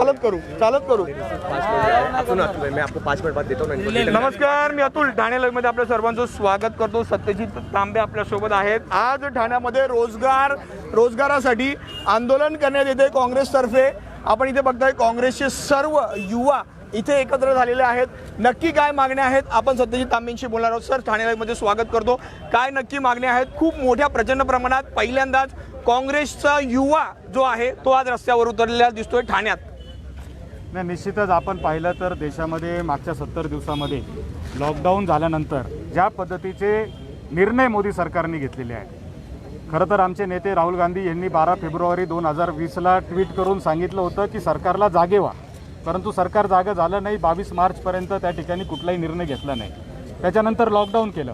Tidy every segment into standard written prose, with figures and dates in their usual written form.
चालत करू मैं आपको 5 मिनट बाद देता हूँ। नमस्कार, मी अतुल ठाणे लाईव्ह मध्ये आपल्या सर्वांचं स्वागत करतो। सत्यजित तांबे आपल्या सोबत आहेत। आज ठाण्यामध्ये रोजगारासाठी आंदोलन करण्यात येते काँग्रेसतर्फे। आपण इथे बघताय काँग्रेसचे सर्व युवा इथे एकत्र झालेले आहेत। नक्की काय मागण्या आहेत आपण सत्यजित तांबेंशी बोलणार आहोत। सर, ठाणे लाईव्ह मध्ये स्वागत करतो। काय नक्की मागण्या आहेत? खूप मोठ्या प्रचंड प्रमाणात पहिल्यांदाच काँग्रेसचा युवा जो आहे तो आज रस्त्यावर उतरलेला दिसतोय ठाण्यात। नाही, निश्चितच आपण पाहिलं तर देशामध्ये मागच्या 70 दिवसामध्ये लॉकडाऊन झाल्यानंतर ज्या पद्धतीचे निर्णय मोदी सरकारने घेतलेले आहेत। खरं तर आमचे नेते राहुल गांधी यांनी 12 फेब्रुवारी 2020ला ट्विट करून सांगितलं होतं की सरकारला जागे व्हा, परंतु सरकार जागं झालं नाही। 22 मार्चपर्यंत त्या ठिकाणी कुठलाही निर्णय घेतला नाही। त्याच्यानंतर लॉकडाऊन केलं,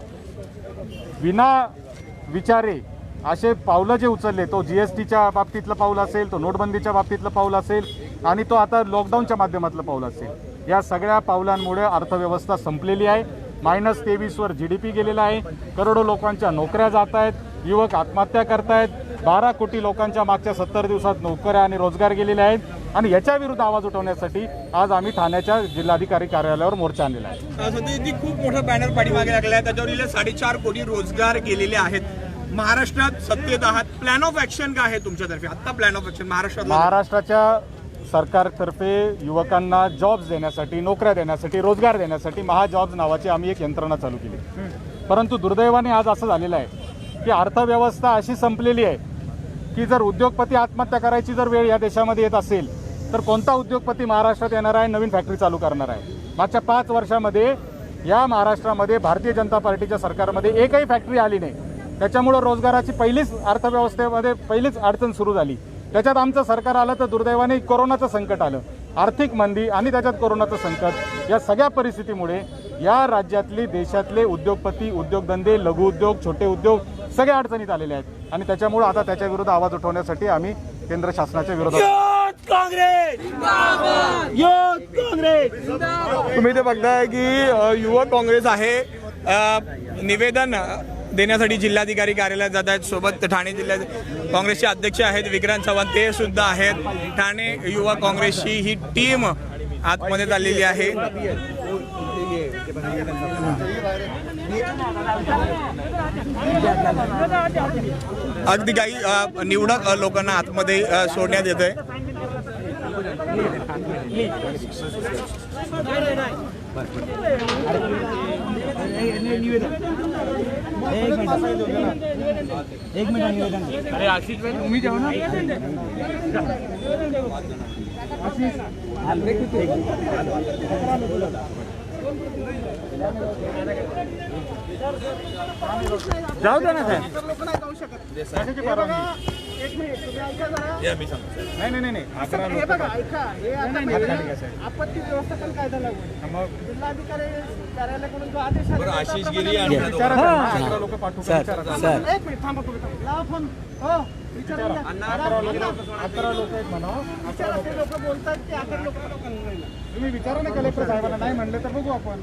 विना विचारे असे पावलं जे उचलले, तो GSTच्या बाबतीतलं पाऊल असेल, तो नोटबंदीच्या बाबतीतलं पाऊल असेल आणि तो आता लॉकडाऊनच्या माध्यमातलं पाऊल असेल, या सगळ्या पावलांमुळे अर्थव्यवस्था संपलेली आहे। -23 वर GDP गेलेला आहे। करोडो लोकांच्या नोकऱ्या जात आहेत, युवक आत्महत्या करतायत। 12 कोटी लोकांच्या मागच्या 70 दिवसात नोकऱ्या आणि रोजगार गेलेले आहेत आणि याच्या विरुद्ध आवाज उठवण्यासाठी आज आम्ही ठाण्याच्या जिल्हाधिकारी कार्यालयावर मोर्चा आणलेला आहे। सध्या खूप मोठा बॅनर पाठीमागे लागला आहे, त्याच्यावर लिहिले 4.5 कोटी रोजगार गेलेले आहेत। महाराष्ट्रात सत्तेत आहात, प्लॅन ऑफ ऍक्शन काय आहे तुमच्यातर्फे? आता प्लॅन ऑफ ऍक्शन महाराष्ट्राच्या सरकारतर्फे युवकांना जॉब्स देण्यासाठी, नोकऱ्या देण्यासाठी, रोजगार देण्यासाठी महाजॉब्स नावाची आम्ही एक यंत्रणा चालू केली। परंतु दुर्दैवाने आज असं झालेलं आहे की अर्थव्यवस्था अशी संपलेली आहे की जर उद्योगपती आत्महत्या करायची जर वेळ या देशामध्ये येत असेल तर कोणता उद्योगपती महाराष्ट्रात येणार आहे, नवीन फॅक्टरी चालू करणार आहे? मागच्या 5 वर्षामध्ये या महाराष्ट्रामध्ये भारतीय जनता पार्टीच्या सरकारमध्ये एकही फॅक्टरी आली नाही। त्याच्यामुळं रोजगाराची अर्थव्यवस्थेमध्ये पहिलीच अडचण सुरू झाली। त्याच्यात आमचं सरकार आलं तर दुर्दैवाने कोरोनाचं संकट आलं, आर्थिक मंदी आणि त्याच्यात कोरोनाचं संकट। या सगळ्या परिस्थितीमुळे या राज्यातले, देशातले उद्योगपती, उद्योगधंदे, लघु उद्योग, छोटे उद्योग सगळे अडचणीत आलेले आहेत आणि त्याच्यामुळे आता त्याच्या विरुद्ध आवाज उठवण्यासाठी आम्ही केंद्र शासनाच्या विरोधात तुम्ही ते बघताय की युवक काँग्रेस आहे। निवेदन देण्यासाठी जिल्हाधिकारी कार्यालयात जात आहेत। सोबत ठाणे जिल्ह्यात काँग्रेसचे अध्यक्ष आहेत विक्रांत चव्हाण, ते सुद्धा आहेत। ठाणे युवा काँग्रेसची ही टीम आतमध्ये चाललेली आहे। अगदी काही निवडक लोकांना आतमध्ये सोडण्यात येत आहे। एक मिनिट निवेदन। अरे आशिष भाई तुम्ही जाओ ना। जाऊ दे ना साहेब। नाही आपत्ती व्यवस्थापन कायदा लागू जिल्हाधिकारी कार्यालयाकडून जो आदेश आला आशिष गिरी आणि लोक पाठवू। एक मिनिट थांबा, तुम्ही लावा फोन। हो, विचारा। 11 लोक आहेत म्हणा, ते लोक बोलतात की 11 लोकांना तुम्ही विचारा ना कलेक्टर साहेबांना। नाही म्हणले तर बघू आपण।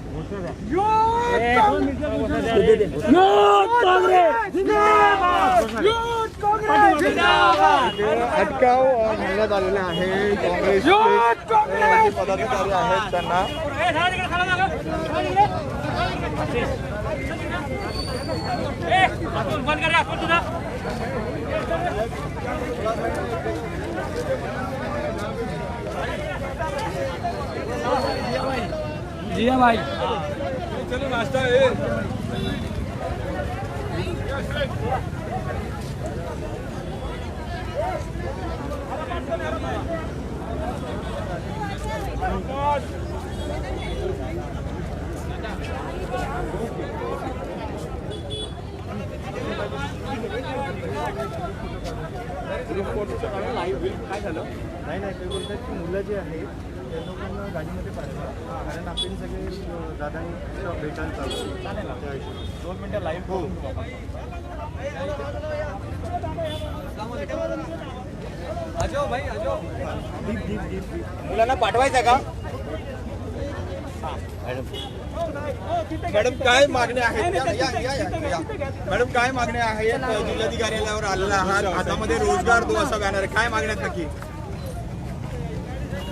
अटकाव घालण्यात आलेले आहे। काँग्रेसचे पदाधिकारी आहेत, त्यांना जिया भाई चलो नाश्ता है। काय झालं? नाही ते बोलतात की मुलं जे आहेत त्या लोकांना गाडीमध्ये पाठवा, कारण आपण सगळे दादांनी भेटायला चालू। 2 मिनिटं लाईव्ह हो। मुलांना पाठवायचं का? मॅडम काय मागण्या आहेत? मॅडम काय मागण्या आहेत? जिल्हाधिकारी कार्यालयावर आलेला आहात, हातामध्ये रोजगार दो असा बॅनर, काय मागण्यात नक्की?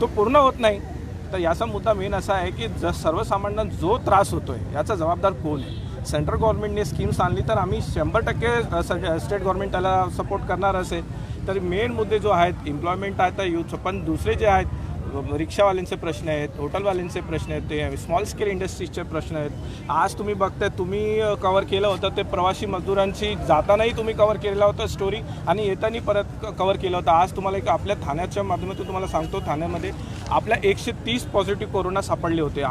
तो पूर्ण होत नाही. तर याचा मुद्दा मेन असा आहे की सर्वसामान्यांना जो त्रास होतो आहे याचा जबाबदार कोण आहे. सेंट्रल गव्हर्नमेंटने स्कीम्स आणली तर आम्ही 100% स्टेट गव्हर्नमेंट त्याला सपोर्ट करणार असेल. तर मेन मुद्दे जो आहेत एम्प्लॉयमेंट आहे तर यूथ, पण दुसरे जे आहेत रिक्षावाल्यांचे प्रश्न आहेत, हॉटेलवाल्यांचे प्रश्न आहेत, ते स्मॉल स्केल इंडस्ट्रीजचे प्रश्न आहेत. आज तुम्ही बघताय, तुम्ही कव्हर केलं होतं ते प्रवासी मजदूरांची, जातानाही तुम्ही कव्हर केलेला होता स्टोरी आणि येताना परत कव्हर केलं होतं. आज तुम्हाला एक आपल्या ठाण्याच्या माध्यमातून तुम्हाला सांगतो, ठाण्यामध्ये आपल्या 130 पॉझिटिव्ह कोरोना सापडले होते.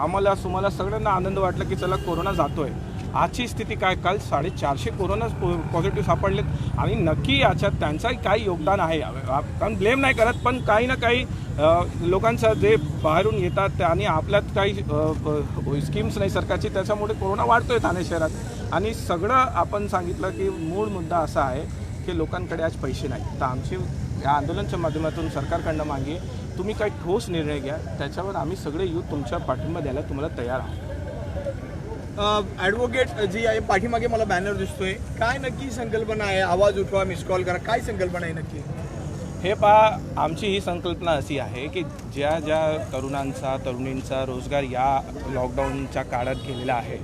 तुम्हाला सगळ्यांना आनंद वाटला की चला कोरोना जातोय. आजची स्थिती काय, काल 450 कोरोना पॉझिटिव्ह सापडलेत आणि नक्की याच्यात त्यांचंही काही योगदान आहे. कारण ब्लेम नाही करत, पण काही ना काही लोकांचं जे बाहेरून येतात आणि आपल्यात काही स्कीम्स नाही सरकारची, त्याच्यामुळे कोरोना वाढतोय ठाणे शहरात. आणि सगळं आपण सांगितलं की मूळ मुद्दा असा आहे की लोकांकडे आज पैसे नाही. तर आमची या आंदोलनाच्या माध्यमातून सरकारकडनं मागे तुम्ही काही ठोस निर्णय घ्या, त्याच्यावर आम्ही सगळे युथ तुमच्या पाठिंबा द्यायला तुम्हाला तयार आहोत. ॲडव्होकेट जी आहे पाठीमागे मला बॅनर दिसतोय, काय नक्की संकल्पना आहे? आवाज उठवा, मिस कॉल करा, काय संकल्पना आहे नक्की? हे पहा, आमची ही संकल्पना अशी आहे की ज्या ज्या तरुणींचा रोजगार या लॉकडाऊनच्या काळात गेलेला आहे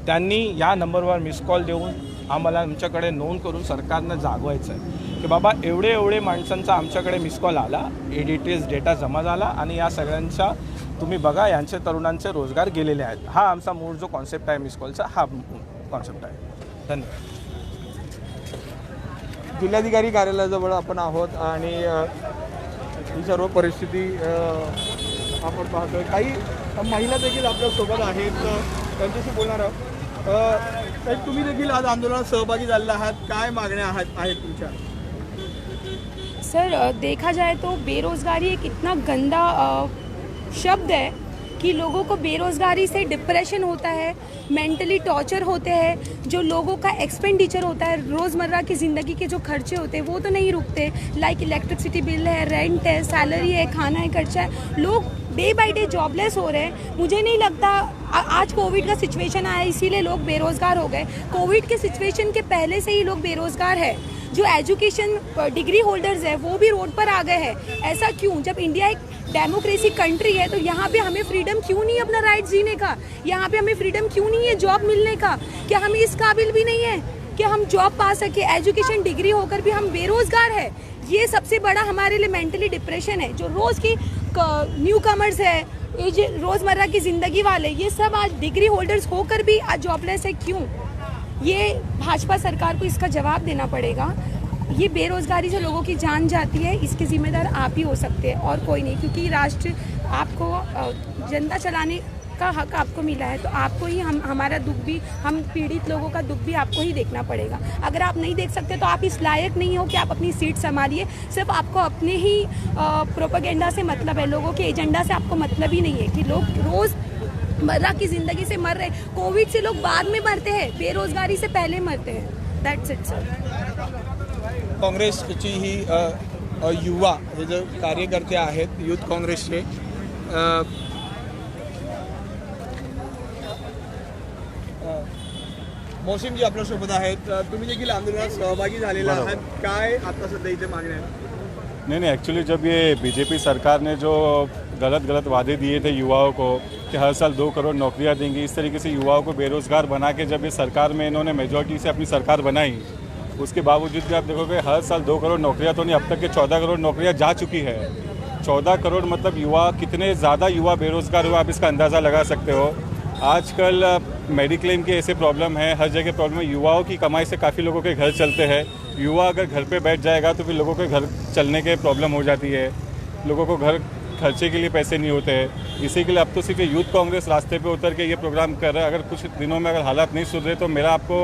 त्यांनी या नंबरवर मिस कॉल देऊन आम्हाला आमच्याकडे नोंद करून सरकारनं जागवायचं आहे की बाबा एवढे माणसांचा आमच्याकडे मिस कॉल आला, डिटेल्स डेटा जमा झाला आणि या सगळ्यांचा तुम्ही बघा यांचे तरुणांचे रोजगार गेलेले आहेत. हा आमचा मूळ जो कॉन्सेप्ट आहे मिस कॉलचा, हा कॉन्सेप्ट आहे. धन्यवाद. जिल्हाधिकारी कार्यालयाजवळ आपण आहोत आणि ही सर्व परिस्थिती आपण पाहतोय. काही महिला देखील आपल्यासोबत आहेत, त्यांच्याशी बोलणार आहोत. साहेब, तुम्ही देखील आज आंदोलनात सहभागी झालेला आहात, काय मागण्या आहेत तुमच्या? सर, देखा जाए तो बेरोज़गारी एक इतना गंदा शब्द है कि लोगों को बेरोज़गारी से डिप्रेशन होता है, मेंटली टॉर्चर होते हैं, जो लोगों का एक्सपेंडिचर होता है, रोज़मर्रा की ज़िंदगी के जो खर्चे होते हैं वो तो नहीं रुकते. लाइक इलेक्ट्रिसिटी बिल है, रेंट है, सैलरी है, खाना है, खर्चा है. लोग डे बाय डे जॉबलेस हो रहे हैं. मुझे नहीं लगता आज कोविड का सिचुएशन आया इसीलिए लोग बेरोज़गार हो गए. कोविड के सिचुएशन के पहले से ही लोग बेरोज़गार है. जो एजुकेशन डिग्री होल्डर्स है वो भी रोड पर आ गए हैं. ऐसा क्यों? जब इंडिया एक डेमोक्रेसी कंट्री है तो यहाँ पे हमें फ्रीडम क्यों नहीं अपना राइट जीने का? यहाँ पे हमें फ्रीडम क्यों नहीं है जॉब मिलने का? क्या हम इस काबिल भी नहीं है कि हम जॉब पा सके? एजुकेशन डिग्री होकर भी हम बेरोज़गार है. ये सबसे बड़ा हमारे लिए मेंटली डिप्रेशन है. जो रोज़ की न्यू कमर्स है, ये जो रोज़मर्रा की ज़िंदगी वाले, ये सब आज डिग्री होल्डर्स होकर भी आज जॉबलेस है. क्यों? ये भाजपा सरकार को इसका जवाब देना पड़ेगा. ये बेरोज़गारी से लोगों की जान जाती है, इसके ज़िम्मेदार आप ही हो सकते हैं और कोई नहीं. क्योंकि राष्ट्र आपको जनता चलाने का हक आपको मिला है, तो आपको ही हमारा दुख भी, हम पीड़ित लोगों का दुख भी आपको ही देखना पड़ेगा. अगर आप नहीं देख सकते तो आप इस लायक नहीं हो कि आप अपनी सीट संभालिए. सिर्फ आपको अपने ही प्रोपेगेंडा से मतलब है, लोगों के एजेंडा से आपको मतलब ही नहीं है कि लोग रोज़मर्रा की ज़िंदगी से मर रहे. कोविड से लोग बाद में मरते हैं, बेरोज़गारी से पहले मरते हैं. That's it sir. काँग्रेसची ही युवा हे जे कार्यकर्ते आहेत युथ काँग्रेसचे, मोसिमजी आपल्यासोबत आहेत. तुम्ही देखील आंदोलनात सहभागी झालेला आहात, काय आता सध्या इथे मागण्या आहेत? नहीं, एक्चुअली जब ये बीजेपी सरकार ने जो गलत वादे दिए थे युवाओं को कि हर साल 2 करोड़ नौकरियां देंगी, इस तरीके से युवाओं को बेरोज़गार बना के जब ये सरकार में इन्होंने मेजॉरिटी से अपनी सरकार बनाई, उसके बावजूद भी आप देखोगे हर साल 2 करोड़ नौकरियां तो नहीं, अब तक के 14 करोड़ नौकरियां जा चुकी है. 14 करोड़ मतलब युवा, कितने ज़्यादा युवा बेरोज़गार हुआ आप इसका अंदाज़ा लगा सकते हो. आजकल मेडिक्लेम के ऐसे प्रॉब्लम है, हर जगह प्रॉब्लम है. युवाओं की कमाई से काफ़ी लोगों के घर चलते हैं. युवा अगर घर पे बैठ जाएगा तो फिर लोगों के घर चलने के प्रॉब्लम हो जाती है, लोगों को घर खर्चे के लिए पैसे नहीं होते हैं. इसी के लिए अब तो सिर्फ यूथ कांग्रेस रास्ते पे उतर के ये प्रोग्राम कर रहा है. अगर कुछ दिनों में अगर हालात नहीं सुधरे तो मेरा आपको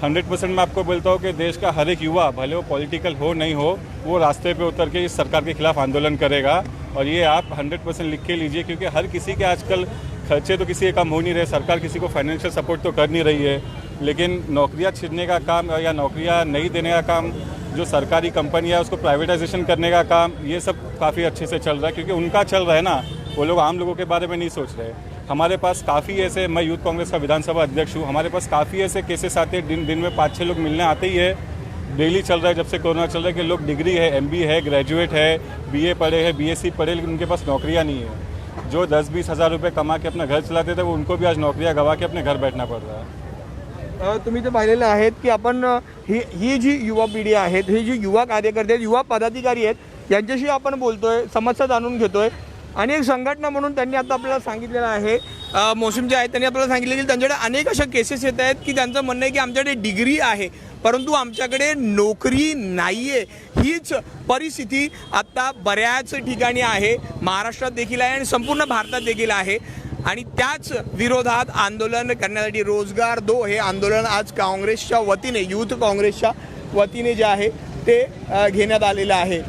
100% मैं आपको बोलता हूँ कि देश का हर एक युवा, भले वो पॉलिटिकल हो नहीं हो, वो रास्ते पे उतर के इस सरकार के खिलाफ आंदोलन करेगा. और ये आप 100% लिख के लीजिए, क्योंकि हर किसी के आजकल खर्चे तो किसी के कम हो नहीं रहे. सरकार किसी को फाइनेंशियल सपोर्ट तो कर नहीं रही है, लेकिन नौकरियां छीनने का काम या नौकरियां नहीं देने का काम, जो सरकारी कंपनी है उसको प्राइवेटाइजेशन करने का काम, ये सब काफ़ी अच्छे से चल रहा है. क्योंकि उनका चल रहा है ना, वो लोग आम लोगों के बारे में नहीं सोच रहे. हमारे पास काफ़ी ऐसे, मैं यूथ कांग्रेस का विधानसभा अध्यक्ष हूँ, हमारे पास काफ़ी ऐसे केसेस आते हैं, दिन में 5-6 लोग मिलने आते ही है डेली चल रहा है जब से कोरोना चल रहा है कि लोग डिग्री है, MBA है, ग्रेजुएट है, BA पढ़े हैं, BSc पढ़े, लेकिन उनके पास नौकरियां नहीं है। जो 10-20 हज़ार रुपये कमा के अपना घर चलाते थे वो उनको भी आज नौकरियां गंवा के अपने घर बैठना पड़ रहा है। तुम्ही ते पाहिलेलं आहेत की आपण ही जी युवा पिढी आहेत, ही जी युवा कार्यकर्ते आहेत, युवा पदाधिकारी आहेत, यांच्याशी आपण बोलतोय, समस्या जाणून घेतोय आणि एक संघटना म्हणून त्यांनी आता आपल्याला सांगितलेलं आहे, मोसिम जे आहेत त्यांनी आपल्याला सांगितलं की त्यांच्याकडे अनेक अशा केसेस येत आहेत की त्यांचं म्हणणं आहे की आमच्याकडे डिग्री आहे परंतु आमच्याकडे नोकरी नाही आहे. हीच परिस्थिती आता बऱ्याच ठिकाणी आहे, महाराष्ट्रात देखील आहे आणि संपूर्ण भारतात देखील आहे. आणि त्याच विरोधात आंदोलन करण्यासाठी रोजगार दो हे आंदोलन आज काँग्रेसच्या वतीने, यूथ काँग्रेसच्या वतीने जे आहे ते घेण्यात आलेलं आहे.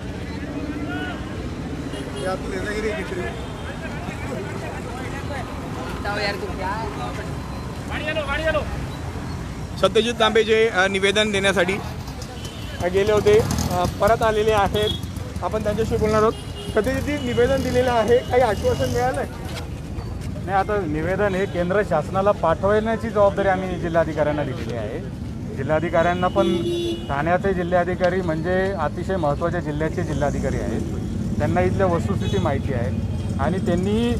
सत्यजित तांबे जे निवेदन देण्यासाठी गेले होते परत आलेले आहेत. आपण त्यांच्याशी बोलणार आहोत. सत्यजित निवेदन दिलेलं आहे, काही आश्वासन मिळालं आहे? नाही, आता निवेदन हे केंद्र शासनाला पाठवण्याची जबाबदारी आम्ही जिल्हाधिकाऱ्यांना दिलेली आहे. जिल्हाधिकाऱ्यांना पण ठाण्याचे जिल्हाधिकारी म्हणजे अतिशय महत्त्वाच्या जिल्ह्याचे जिल्हाधिकारी आहेत. त्यांना इथल्या वस्तुस्थिती माहिती आहे आणि त्यांनी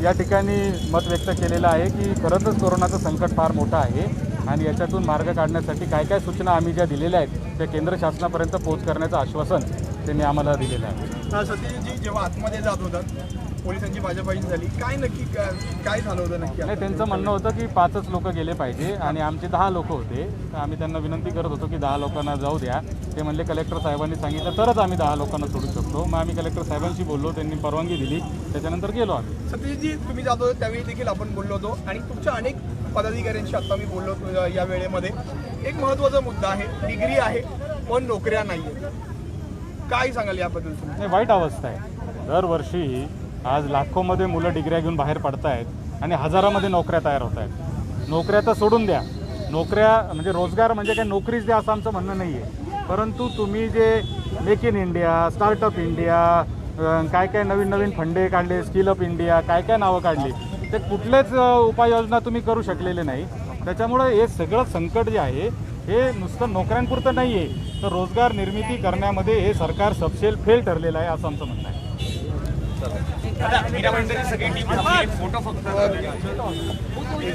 या ठिकाणी मत व्यक्त केलेलं आहे की खरंच कोरोनाचं संकट फार मोठं आहे आणि याच्यातून मार्ग काढण्यासाठी काय काय सूचना आम्ही ज्या दिलेल्या आहेत त्या केंद्र शासनापर्यंत पोहोच करण्याचं आश्वासन त्यांनी आम्हाला दिलेलं आहे. सत्यजितजी जेव्हा आतमध्ये जात होतात पोलिसांची बाजाबाजी झाली, काय नक्की काय झालं होतं नक्की? नाही, त्यांचं म्हणणं होतं की 5च लोक गेले पाहिजे आणि आमचे 10 लोक होते. तर आम्ही त्यांना विनंती करत होतो की 10 लोकांना जाऊ द्या. ते म्हणले कलेक्टर साहेबांनी सांगितलं तरच आम्ही 10 लोकांना सोडू शकतो. मग आम्ही कलेक्टर साहेबांशी बोललो, त्यांनी परवानगी दिली, त्याच्यानंतर गेलो आम्ही. सत्यजितजी तुम्ही जात होते त्यावेळी देखील आपण बोललो होतो आणि तुमच्या अनेक पदाधिकाऱ्यांशी आता मी बोललो होतो या वेळेमध्ये. एक महत्त्वाचा मुद्दा आहे, डिग्री आहे पण नोकऱ्या नाही आहेत. काय सांगाल याबद्दल तुम्ही? नाही, वाईट अवस्था आहे. दरवर्षी आज लाखोमध्ये मुलं डिग्र्या घेऊन बाहेर पडत आहेत आणि हजारामध्ये नोकऱ्या तयार होत आहेत. नोकऱ्या तर सोडून द्या, नोकऱ्या म्हणजे रोजगार म्हणजे काय नोकरीच द्या असं आमचं म्हणणं नाही आहे. परंतु तुम्ही जे make in India, startup India, काय काय नवीन नवीन फंडे काढले, स्किल अप इंडिया, काय काय नावं काढली, ते कुठलेच उपाययोजना तुम्ही करू शकलेले नाही. त्याच्यामुळे हे सगळं संकट जे आहे हे नुसतं नोकऱ्यांपुरतं नाही आहे, तर रोजगार निर्मिती करण्यामध्ये हे सरकार सबसेल फेल ठरलेलं आहे असं आमचं म्हणणं आहे.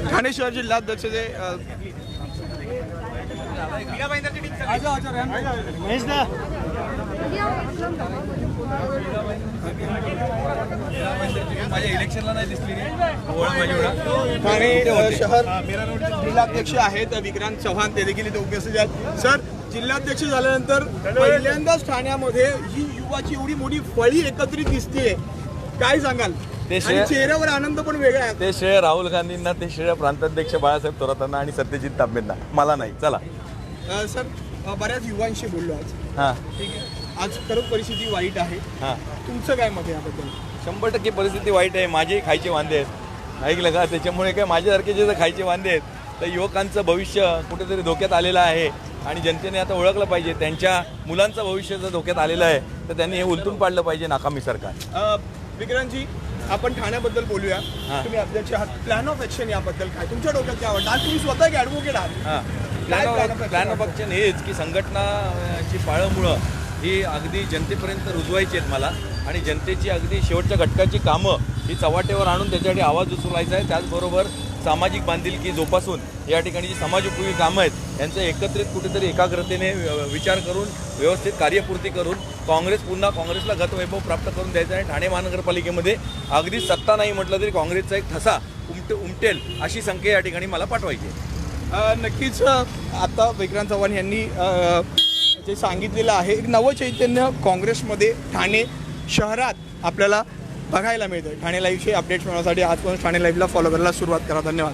ठाणे शहर जिल्हाध्यक्ष जे ठाणे शहर जिल्हाध्यक्ष आहेत विक्रांत चव्हाण, ते देखील इथे उपस्थित आहेत. सर, जिल्हाध्यक्ष झाल्यानंतर पहिल्यांदाच ठाण्यामध्ये ही युवाची एवढी मोठी फळी एकत्रित दिसतेय, काय सांगाल? आणि चेहऱ्यावर आनंद पण वेगळा आहे. ते श्रेय राहुल गांधींना, ते श्रेय प्रांताध्यक्ष बाळासाहेब थोरातांना आणि सत्यजित तांबेंना, मला नाही. चला सर, बऱ्याच युवांशी बोललो आज. हां, ठीक आहे, आज खरंच परिस्थिती वाईट आहे. हां, तुमचं काय मत आहे याबद्दल? 100% परिस्थिती वाईट आहे. माझेही खायचे वांदे आहेत, ऐकलं का? त्याच्यामुळे काय माझ्यासारखे जे खायचे वांदे आहेत तर युवकांचं भविष्य कुठेतरी धोक्यात आलेलं आहे आणि जनतेने आता ओळखलं पाहिजे त्यांच्या मुलांचं भविष्य जर धोक्यात आलेलं आहे तर त्यांनी हे उलटून पाडलं पाहिजे नाकामी सरकार. विक्रांतजी, आपण ठाण्याबद्दल बोलूया. तुम्ही अध्यक्ष आहात, प्लॅन ऑफ ॲक्शन याबद्दल काय तुमच्या डोक्यात काय आवडतं? आज तुम्ही स्वतः एक ॲडव्होकेट आहात. हां, प्लॅन ऑफ ॲक्शन हेच की संघटनाची पाळंमुळं ही अगदी जनतेपर्यंत रुजवायची आहेत मला आणि जनतेची अगदी शेवटच्या घटकाची कामं ही चव्हाट्यावर आणून त्याच्यासाठी आवाज उचलायचा आहे. त्याचबरोबर सामाजिक बांधिलकी जोपासून या ठिकाणी जी समाजोपयोगी कामं आहेत यांचं एकत्रित कुठेतरी एकाग्रतेने विचार करून व्यवस्थित कार्यपूर्ती करून पुन्हा काँग्रेसला गतवैभव प्राप्त करून द्यायचं आहे. ठाणे महानगरपालिकेमध्ये अगदी सत्ता नाही म्हटलं तरी काँग्रेसचा एक ठसा उमटेल अशी संख्या या ठिकाणी मला पाठवायची आहे. नक्कीच आता विक्रांत चव्हाण यांनी जे सांगितलेलं आहे, एक नवं चैतन्य काँग्रेसमध्ये ठाणे शहरात आपल्याला बघायला मिळतं. ठाणे लाईव्हचे अपडेट्स मिळवण्यासाठी आजपासून ठाणे लाईव्हला फॉलो करायला सुरुवात करा. धन्यवाद.